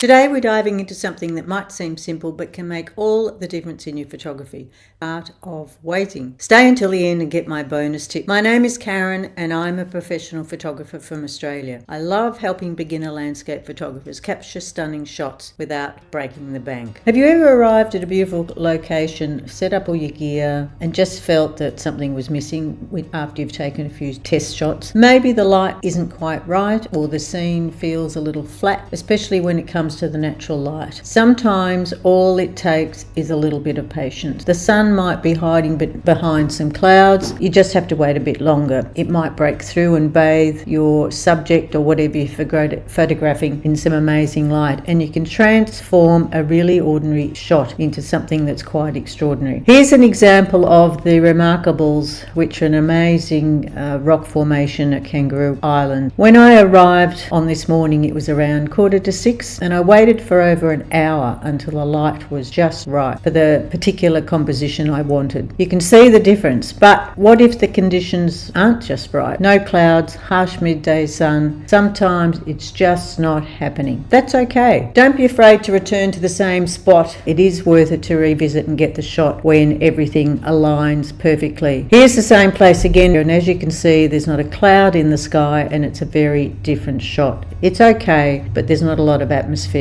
Today we're diving into something that might seem simple but can make all the difference in your photography: art of waiting. Stay until the end and get my bonus tip. My name is Karen and I'm a professional photographer from Australia. I love helping beginner landscape photographers capture stunning shots without breaking the bank. Have you ever arrived at a beautiful location, set up all your gear and just felt that something was missing after you've taken a few test shots? Maybe the light isn't quite right or the scene feels a little flat, especially when it comes to the natural light. Sometimes all it takes is a little bit of patience. The sun might be hiding behind some clouds. You just have to wait a bit longer. It might break through and bathe your subject or whatever you're photographing in some amazing light, and you can transform a really ordinary shot into something that's quite extraordinary. Here's an example of the Remarkables, which are an amazing rock formation at Kangaroo Island. When I arrived on this morning, it was around 5:45, and I waited for over an hour until the light was just right for the particular composition I wanted. You can see the difference, but what if the conditions aren't just right? No clouds, harsh midday sun. Sometimes it's just not happening. That's okay. Don't be afraid to return to the same spot. It is worth it to revisit and get the shot when everything aligns perfectly. Here's the same place again, and as you can see, there's not a cloud in the sky and it's a very different shot. It's okay, but there's not a lot of atmosphere.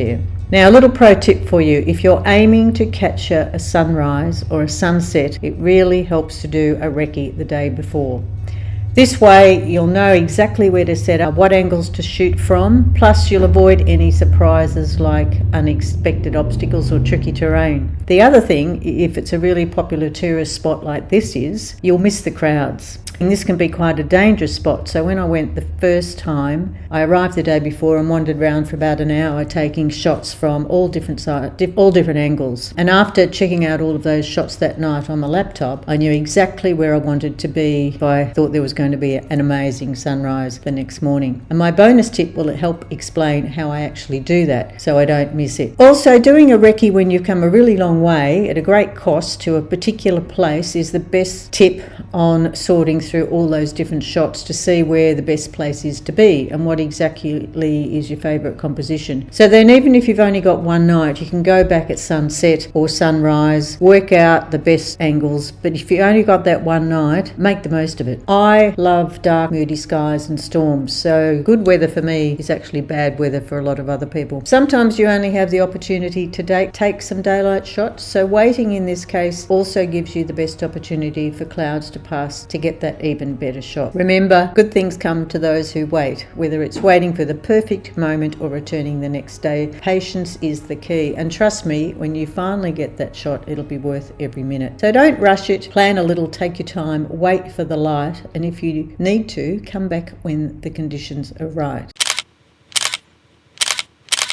Now, a little pro tip for you: if you're aiming to capture a sunrise or a sunset, it really helps to do a recce the day before. This way you'll know exactly where to set up, what angles to shoot from, plus you'll avoid any surprises like unexpected obstacles or tricky terrain. The other thing, if it's a really popular tourist spot like this is, you'll miss the crowds. And this can be quite a dangerous spot. So when I went the first time, I arrived the day before and wandered around for about an hour taking shots from all different angles. And after checking out all of those shots that night on my laptop, I knew exactly where I wanted to be if I thought there was going to be an amazing sunrise the next morning. And my bonus tip will help explain how I actually do that so I don't miss it. Also, doing a recce when you've come a really long way at a great cost to a particular place is the best tip on sorting through all those different shots to see where the best place is to be and what exactly is your favourite composition. So then even if you've only got one night, you can go back at sunset or sunrise, work out the best angles, but if you only got that one night, make the most of it. I love dark, moody skies and storms, so good weather for me is actually bad weather for a lot of other people. Sometimes you only have the opportunity to take some daylight shots, so waiting in this case also gives you the best opportunity for clouds to pass to get that even better shot. Remember, good things come to those who wait, whether it's waiting for the perfect moment or returning the next day. Patience is the key, and trust me, when you finally get that shot, it'll be worth every minute. So don't rush it, plan a little, take your time, wait for the light, and if you need to, come back when the conditions are right.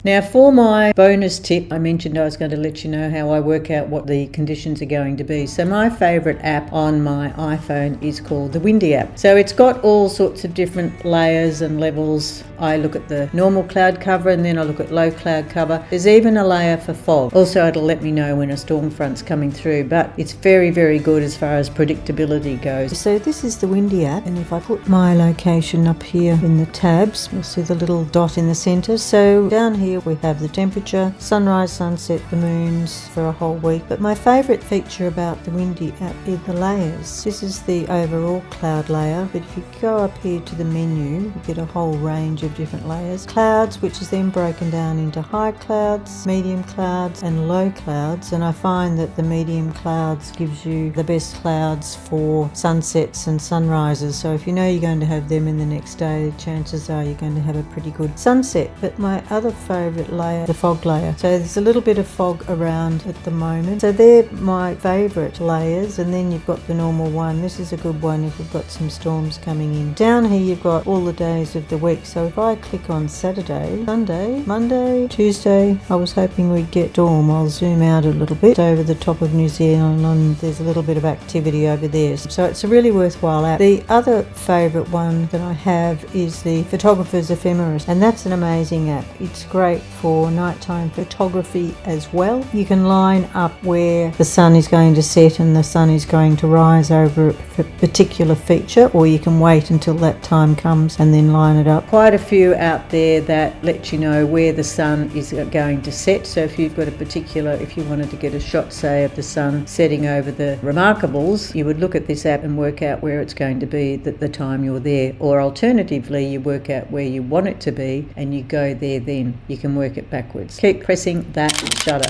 Now, for my bonus tip, I mentioned I was going to let you know how I work out what the conditions are going to be. So my favourite app on my iPhone is called the Windy app. So it's got all sorts of different layers and levels. I look at the normal cloud cover and then I look at low cloud cover. There's even a layer for fog. Also, it'll let me know when a storm front's coming through, but it's very, very good as far as predictability goes. So this is the Windy app, and if I put my location up here in the tabs, you'll see the little dot in the centre. So down here we have the temperature, sunrise, sunset, the moons for a whole week. But my favourite feature about the Windy app is the layers. This is the overall cloud layer, but if you go up here to the menu, you get a whole range of different layers. Clouds, which is then broken down into high clouds, medium clouds and low clouds, and I find that the medium clouds gives you the best clouds for sunsets and sunrises. So if you know you're going to have them in the next day, chances are you're going to have a pretty good sunset. But my other favourite layer, the fog layer. So there's a little bit of fog around at the moment. So they're my favourite layers, and then you've got the normal one. This is a good one if you've got some storms coming in. Down here you've got all the days of the week. So if I click on Saturday, Sunday, Monday, Tuesday, I was hoping we'd get storm. I'll zoom out a little bit over the top of New Zealand, and there's a little bit of activity over there. So it's a really worthwhile app. The other favourite one that I have is the Photographer's Ephemeris, and that's an amazing app. It's great great for nighttime photography as well. You can line up where the sun is going to set and the sun is going to rise over a particular feature, or you can wait until that time comes and then line it up. Quite a few out there that let you know where the sun is going to set. So if you've got if you wanted to get a shot, say, of the sun setting over the Remarkables, you would look at this app and work out where it's going to be at the time you're there. Or alternatively, you work out where you want it to be and you go there then. You can work it backwards. Keep pressing that shutter.